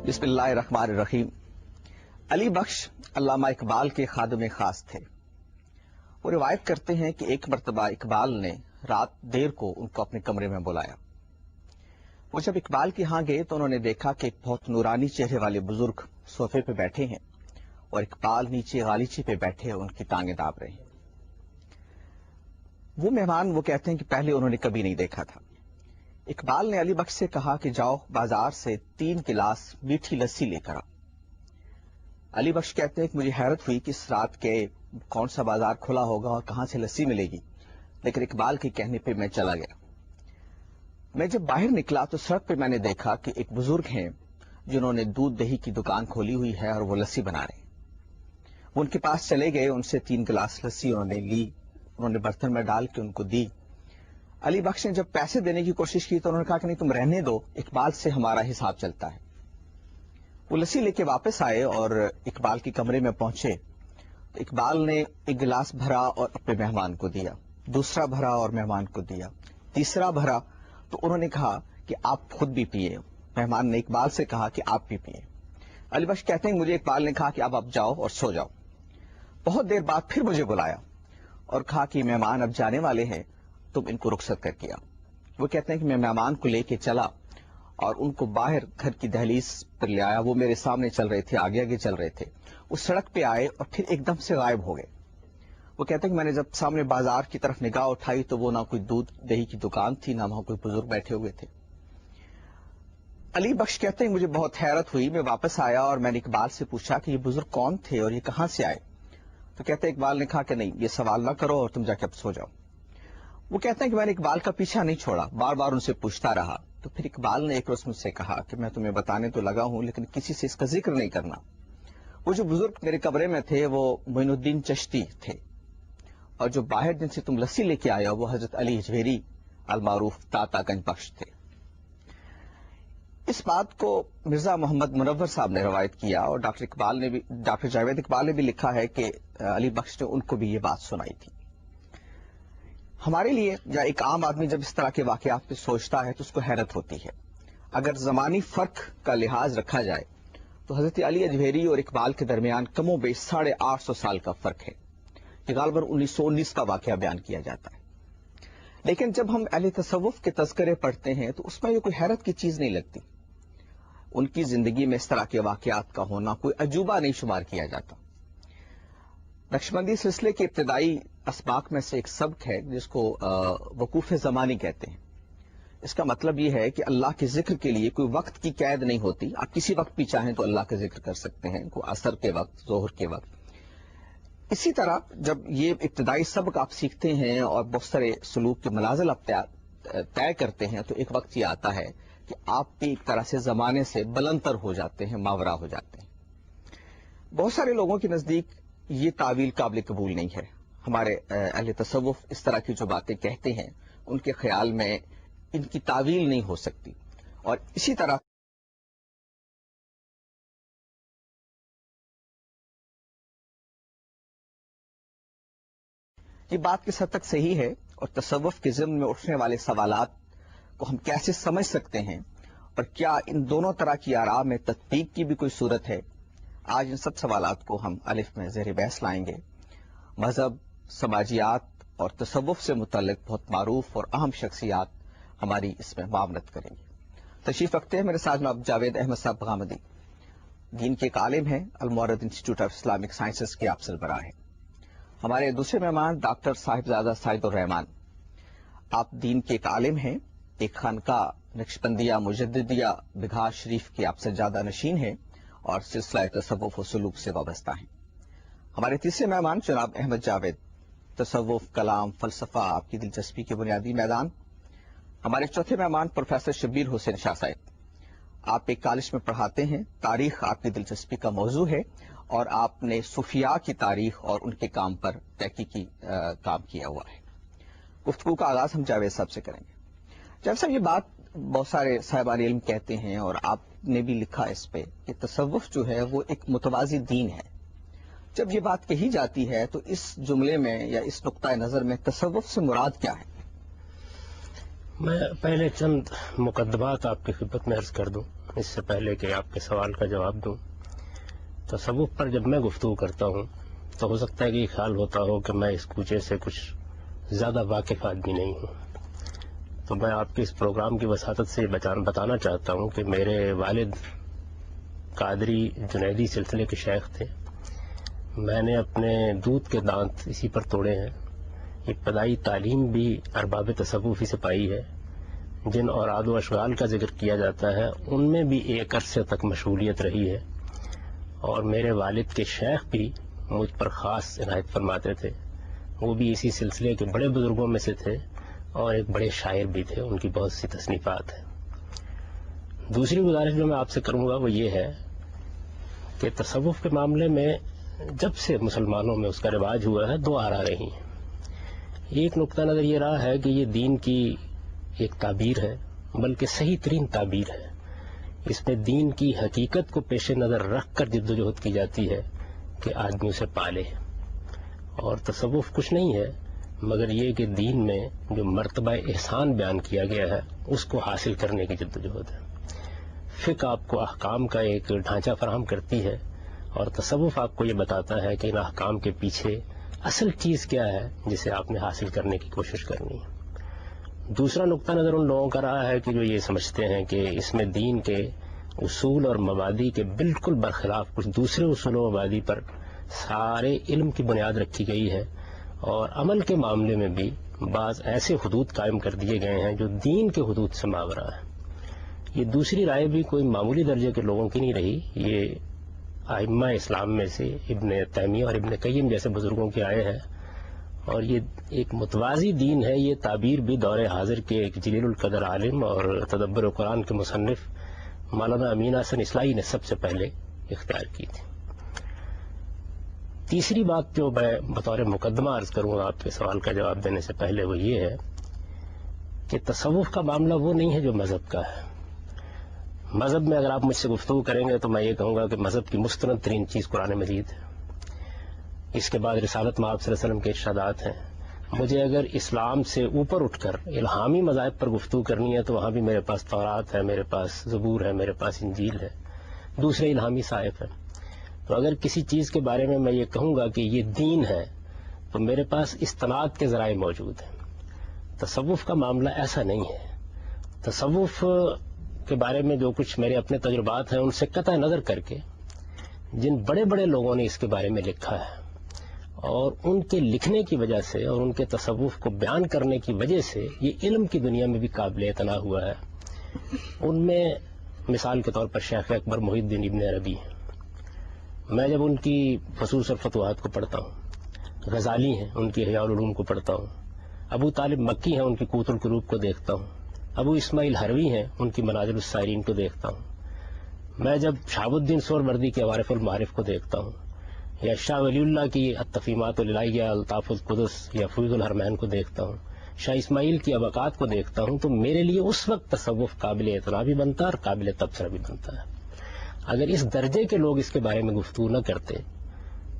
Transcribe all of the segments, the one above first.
بسم اللہ الرحمن الرحیم۔ علی بخش علامہ اقبال کے خادم خاص تھے۔ وہ روایت کرتے ہیں کہ ایک مرتبہ اقبال نے رات دیر کو ان کو اپنے کمرے میں بلایا۔ وہ جب اقبال کے ہاں گئے تو انہوں نے دیکھا کہ ایک بہت نورانی چہرے والے بزرگ صوفے پہ بیٹھے ہیں اور اقبال نیچے غالیچے پہ بیٹھے ان کی ٹانگیں داب رہے ہیں۔ وہ مہمان وہ کہتے ہیں کہ پہلے انہوں نے کبھی نہیں دیکھا تھا۔ اقبال نے علی بخش سے کہا کہ جاؤ بازار سے 3 گلاس میٹھی لسی لے کر آؤ۔ علی بخش کہتے ہیں کہ مجھے حیرت ہوئی کہ اس رات کے کون سا بازار کھلا ہوگا اور کہاں سے لسی ملے گی، لیکن اقبال کے کہنے پہ میں چلا گیا۔ میں جب باہر نکلا تو سڑک پہ میں نے دیکھا کہ ایک بزرگ ہیں جنہوں نے دودھ دہی کی دکان کھولی ہوئی ہے اور وہ لسی بنا رہے ہیں۔ وہ ان کے پاس چلے گئے، ان سے 3 گلاس لسی انہوں نے لی، انہوں نے برتن میں ڈال کے ان کو دی۔ علی بخش نے جب پیسے دینے کی کوشش کی تو انہوں نے کہا کہ نہیں تم رہنے دو، اقبال سے ہمارا حساب چلتا ہے۔ وہ لسی لے کے واپس آئے اور اقبال کے کمرے میں پہنچے تو اقبال نے 1 گلاس بھرا اور اپنے مہمان کو دیا، دوسرا بھرا اور مہمان کو دیا، تیسرا بھرا تو انہوں نے کہا کہ آپ خود بھی پیئے۔ مہمان نے اقبال سے کہا کہ آپ بھی پیئے۔ علی بخش کہتے ہیں مجھے اقبال نے کہا کہ اب آپ جاؤ اور سو جاؤ۔ بہت دیر بعد پھر مجھے بلایا اور کہا کہ مہمان اب جانے والے ہیں، تم ان کو رخصت کر کے آؤ۔ وہ کہتے ہیں کہ میں مہمان کو لے کے چلا اور ان کو باہر گھر کی دہلیز پر لے آیا۔ وہ میرے سامنے چل رہے تھے، آگے آگے چل رہے تھے۔ وہ سڑک پہ آئے اور پھر ایک دم سے غائب ہو گئے۔ وہ کہتے ہیں کہ میں نے جب سامنے بازار کی طرف نگاہ اٹھائی تو وہ نہ کوئی دودھ دہی کی دکان تھی، نہ وہاں کوئی بزرگ بیٹھے ہوئے تھے۔ علی بخش کہتے ہیں مجھے بہت حیرت ہوئی، میں واپس آیا اور میں نے اقبال سے پوچھا کہ یہ بزرگ کون تھے اور یہ کہاں سے آئے؟ تو کہتے ہیں اقبال نے کہا کہ نہیں، یہ سوال نہ کرو اور تم جا کے اب سو جاؤ۔ وہ کہتے ہیں کہ میں نے اقبال کا پیچھا نہیں چھوڑا، بار بار ان سے پوچھتا رہا۔ تو پھر اقبال نے ایک روز مجھ سے کہا کہ میں تمہیں بتانے تو لگا ہوں لیکن کسی سے اس کا ذکر نہیں کرنا۔ وہ جو بزرگ میرے کمرے میں تھے وہ معین الدین چشتی تھے، اور جو باہر جن سے تم لسی لے کے آئے ہو وہ حضرت علی اجویری المعروف داتا گنج بخش تھے۔ اس بات کو مرزا محمد منور صاحب نے روایت کیا اور ڈاکٹر جاوید اقبال نے بھی لکھا ہے کہ علی بخش نے ان کو بھی یہ بات سنائی تھی۔ ہمارے لیے یا ایک عام آدمی جب اس طرح کے واقعات پہ سوچتا ہے تو اس کو حیرت ہوتی ہے۔ اگر زمانی فرق کا لحاظ رکھا جائے تو حضرت علی اجویری اور اقبال کے درمیان کم و بیش 850 سال کا فرق ہے۔ یہ غالباً 1919 کا واقعہ بیان کیا جاتا ہے۔ لیکن جب ہم اہل تصوف کے تذکرے پڑھتے ہیں تو اس میں یہ کوئی حیرت کی چیز نہیں لگتی۔ ان کی زندگی میں اس طرح کے واقعات کا ہونا کوئی عجوبہ نہیں شمار کیا جاتا۔ نقشبندی سلسلے کے ابتدائی اسباق میں سے ایک سبق ہے جس کو وقوف زمانی کہتے ہیں۔ اس کا مطلب یہ ہے کہ اللہ کے ذکر کے لیے کوئی وقت کی قید نہیں ہوتی، آپ کسی وقت بھی چاہیں تو اللہ کا ذکر کر سکتے ہیں، کوئی عصر کے وقت، ظہر کے وقت۔ اسی طرح جب یہ ابتدائی سبق آپ سیکھتے ہیں اور بہت سارے سلوک کے منازل آپ طے کرتے ہیں تو ایک وقت یہ آتا ہے کہ آپ بھی ایک طرح سے زمانے سے بلندتر ہو جاتے ہیں، ماورا ہو جاتے ہیں۔ بہت سارے لوگوں کے نزدیک یہ تعویل قابل قبول نہیں ہے۔ ہمارے اہل تصوف اس طرح کی جو باتیں کہتے ہیں ان کے خیال میں ان کی تعویل نہیں ہو سکتی، اور اسی طرح یہ بات کس حد تک صحیح ہے اور تصوف کے ضمن میں اٹھنے والے سوالات کو ہم کیسے سمجھ سکتے ہیں، اور کیا ان دونوں طرح کی آراء میں تطبیق کی بھی کوئی صورت ہے، آج ان سب سوالات کو ہم الف میں زیر بحث لائیں گے۔ مذہب، سماجیات اور تصوف سے متعلق بہت معروف اور اہم شخصیات ہماری اس میں معاونت کریں گے۔ تشریف رکھتے ہیں میرے ساتھ جناب جاوید احمد صاحب غامدی، دین کے ایک عالم ہیں، المعرد انسٹیٹیوٹ آف اسلامک سائنسز کے آپ سربراہ ہیں۔ ہمارے دوسرے مہمان ڈاکٹر صاحبزادہ سعید الرحمان، آپ دین کے ایک عالم ہیں، ایک خانقاہ نقشبندیہ مجددیہ بگھا شریف کے آپ سجادہ نشین ہیں اور سلسلہ تصوف و سلوک سے وابستہ ہیں۔ ہمارے تیسرے مہمان جناب احمد جاوید، تصوف، کلام، فلسفہ آپ کی دلچسپی کے بنیادی میدان۔ ہمارے چوتھے مہمان پروفیسر شبیر حسین شاہ صاحب، آپ ایک کالج میں پڑھاتے ہیں، تاریخ آپ کی دلچسپی کا موضوع ہے اور آپ نے صوفیاء کی تاریخ اور ان کے کام پر تحقیقی کام کیا ہوا ہے۔ گفتگو کا آغاز ہم جاوید صاحب سے کریں گے۔ جاوید صاحب، یہ بات بہت سارے صاحبان علم کہتے ہیں اور آپ نے بھی لکھا اس پہ کہ تصوف جو ہے وہ ایک متوازی دین ہے۔ جب یہ بات کہی جاتی ہے تو اس جملے میں یا اس نقطۂ نظر میں تصوف سے مراد کیا ہے؟ میں پہلے چند مقدمات آپ کی خدمت میں عرض کر دوں۔ اس سے پہلے کہ آپ کے سوال کا جواب دوں، تصوف پر جب میں گفتگو کرتا ہوں تو ہو سکتا ہے کہ یہ خیال ہوتا ہو کہ میں اس کوچے سے کچھ زیادہ واقف آدمی نہیں ہوں. تو میں آپ کے اس پروگرام کی وساطت سے بتانا چاہتا ہوں کہ میرے والد قادری جنیدی سلسلے کے شیخ تھے. میں نے اپنے دودھ کے دانت اسی پر توڑے ہیں. ابتدائی تعلیم بھی ارباب تصوفی سے پائی ہے. جن اوراد و اشغال کا ذکر کیا جاتا ہے ان میں بھی ایک عرصے تک مشغولیت رہی ہے، اور میرے والد کے شیخ بھی مجھ پر خاص عنایت فرماتے تھے. وہ بھی اسی سلسلے کے بڑے بزرگوں میں سے تھے اور ایک بڑے شاعر بھی تھے. ان کی بہت سی تصنیفات ہیں. دوسری گزارش جو میں آپ سے کروں گا وہ یہ ہے کہ تصوف کے معاملے میں جب سے مسلمانوں میں اس کا رواج ہوا ہے دو آرا رہی ہیں. ایک نقطہ نظر یہ رہا ہے کہ یہ دین کی ایک تعبیر ہے، بلکہ صحیح ترین تعبیر ہے. اس میں دین کی حقیقت کو پیش نظر رکھ کر جد و جہد کی جاتی ہے کہ آدمی اسے پالے. اور تصوف کچھ نہیں ہے مگر یہ کہ دین میں جو مرتبہ احسان بیان کیا گیا ہے اس کو حاصل کرنے کی جد و جہد ہے. فقہ آپ کو احکام کا ایک ڈھانچہ فراہم کرتی ہے اور تصوف آپ کو یہ بتاتا ہے کہ ان احکام کے پیچھے اصل چیز کیا ہے جسے آپ نے حاصل کرنے کی کوشش کرنی ہے. دوسرا نقطہ نظر ان لوگوں کا رہا ہے کہ جو یہ سمجھتے ہیں کہ اس میں دین کے اصول اور مبادی کے بالکل برخلاف کچھ دوسرے اصول و مبادی پر سارے علم کی بنیاد رکھی گئی ہے، اور عمل کے معاملے میں بھی بعض ایسے حدود قائم کر دیے گئے ہیں جو دین کے حدود سے ماورا ہے. یہ دوسری رائے بھی کوئی معمولی درجے کے لوگوں کی نہیں رہی. یہ ائمہ اسلام میں سے ابن تیمیہ اور ابن قیم جیسے بزرگوں کے آئے ہیں، اور یہ ایک متوازی دین ہے. یہ تعبیر بھی دور حاضر کے ایک جلیل القدر عالم اور تدبر قرآن کے مصنف مولانا امین حسن اصلاحی نے سب سے پہلے اختیار کی تھی. تیسری بات جو میں بطور مقدمہ عرض کروں گا آپ کے سوال کا جواب دینے سے پہلے وہ یہ ہے کہ تصوف کا معاملہ وہ نہیں ہے جو مذہب کا ہے. مذہب میں اگر آپ مجھ سے گفتگو کریں گے تو میں یہ کہوں گا کہ مذہب کی مستند ترین چیز قرآن مجید ہے. اس کے بعد رسالت میں آپ صلی اللہ علیہ وسلم کے ارشادات ہیں. مجھے اگر اسلام سے اوپر اٹھ کر الہامی مذاہب پر گفتگو کرنی ہے تو وہاں بھی میرے پاس تورات ہے، میرے پاس زبور ہے، میرے پاس انجیل ہے، دوسرے الہامی صحائف ہیں. تو اگر کسی چیز کے بارے میں یہ کہوں گا کہ یہ دین ہے تو میرے پاس استناد کے ذرائع موجود ہیں. تصوف کا معاملہ ایسا نہیں ہے. تصوف کے بارے میں جو کچھ میرے اپنے تجربات ہیں ان سے قطع نظر کر کے جن بڑے بڑے لوگوں نے اس کے بارے میں لکھا ہے اور ان کے لکھنے کی وجہ سے اور ان کے تصوف کو بیان کرنے کی وجہ سے یہ علم کی دنیا میں بھی قابل اعتنا ہوا ہے. ان میں مثال کے طور پر شیخ اکبر محی الدین ابن عربی ہیں. میں جب ان کی فصوص اور فتوحات کو پڑھتا ہوں، غزالی ہیں ان کی احیاء العلوم کو پڑھتا ہوں، ابو طالب مکی ہیں ان کی قوت القلوب کو دیکھتا ہوں، ابو اسماعیل حروی ہیں ان کی منازل السائرین کو دیکھتا ہوں، میں جب شہاب الدین سہروردی کے عوارف المعارف کو دیکھتا ہوں، یا شاہ ولی اللہ کی التفہیمات الالہیہ الطاف القدس یا فیوض الحرمین کو دیکھتا ہوں، شاہ اسماعیل کی ابقات کو دیکھتا ہوں، تو میرے لیے اس وقت تصوف قابل اعتنا بھی بنتا ہے اور قابل تبصرہ بھی بنتا ہے. اگر اس درجے کے لوگ اس کے بارے میں گفتگو نہ کرتے،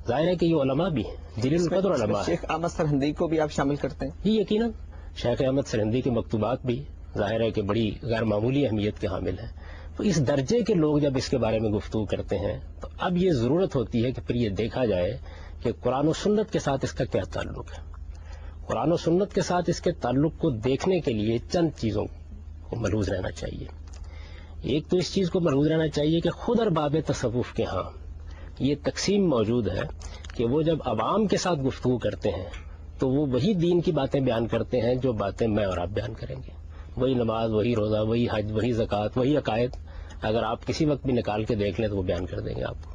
ظاہر ہے کہ یہ علماء بھی ہیں، جلیل القدر علماء ہیں. شیخ احمد سرہندی کو بھی آپ شامل کرتے ہیں؟ یہ یقیناً شیخ احمد سرہندی کے مکتوبات بھی ظاہر ہے کہ بڑی غیر معمولی اہمیت کے حامل ہیں. تو اس درجے کے لوگ جب اس کے بارے میں گفتگو کرتے ہیں تو اب یہ ضرورت ہوتی ہے کہ پھر یہ دیکھا جائے کہ قرآن و سنت کے ساتھ اس کا کیا تعلق ہے. قرآن و سنت کے ساتھ اس کے تعلق کو دیکھنے کے لیے چند چیزوں کو ملحوظ رہنا چاہیے. ایک تو اس چیز کو ملحوظ رہنا چاہیے کہ خود ارباب تصوف کے ہاں یہ تقسیم موجود ہے کہ وہ جب عوام کے ساتھ گفتگو کرتے ہیں تو وہ وہی دین کی باتیں بیان کرتے ہیں جو باتیں میں اور آپ بیان کریں گے. وہی نماز، وہی روزہ، وہی حج، وہی زکوٰۃ، وہی عقائد اگر آپ کسی وقت بھی نکال کے دیکھ لیں تو وہ بیان کر دیں گے آپ کو.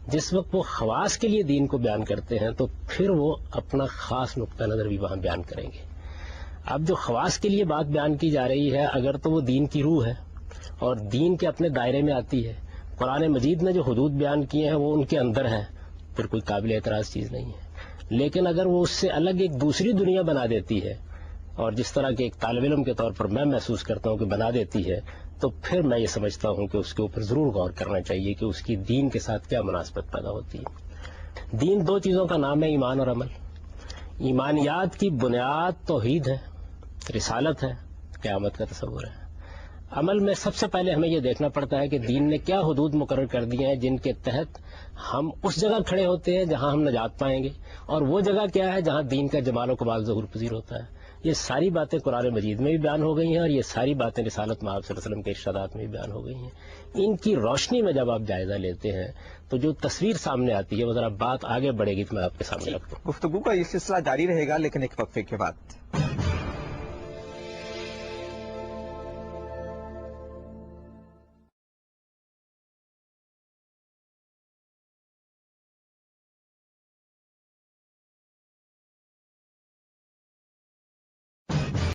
جس وقت وہ خواص کے لیے دین کو بیان کرتے ہیں تو پھر وہ اپنا خاص نقطہ نظر بھی وہاں بیان کریں گے. اب جو خواص کے لیے بات بیان کی جا رہی ہے اگر تو وہ دین کی روح ہے اور دین کے اپنے دائرے میں آتی ہے، قرآن مجید نے جو حدود بیان کیے ہیں وہ ان کے اندر ہیں، پھر کوئی قابل اعتراض چیز نہیں ہے. لیکن اگر وہ اس سے الگ ایک دوسری دنیا بنا دیتی ہے، اور جس طرح کے ایک طالب علم کے طور پر میں محسوس کرتا ہوں کہ بنا دیتی ہے، تو پھر میں یہ سمجھتا ہوں کہ اس کے اوپر ضرور غور کرنا چاہیے کہ اس کی دین کے ساتھ کیا مناسبت پیدا ہوتی ہے. دین دو چیزوں کا نام ہے، ایمان اور عمل. ایمانیات کی بنیاد توحید ہے، رسالت ہے، قیامت کا تصور ہے. عمل میں سب سے پہلے ہمیں یہ دیکھنا پڑتا ہے کہ دین نے کیا حدود مقرر کر دی ہیں جن کے تحت ہم اس جگہ کھڑے ہوتے ہیں جہاں ہم نجات پائیں گے، اور وہ جگہ کیا ہے جہاں دین کا جمال و کمال ظہور پذیر ہوتا ہے۔ یہ ساری باتیں قرآن مجید میں بھی بیان ہو گئی ہیں، اور یہ ساری باتیں رسالت میں آپ صلی اللہ علیہ وسلم کے ارشادات میں بھی بیان ہو گئی ہیں۔ ان کی روشنی میں جب آپ جائزہ لیتے ہیں تو جو تصویر سامنے آتی ہے وہ ذرا بات آگے بڑھے گی تو میں آپ کے سامنے رکھتا ہوں۔ گفتگو کا یہ سلسلہ جاری رہے گا، لیکن ایک وقفے کے بعد۔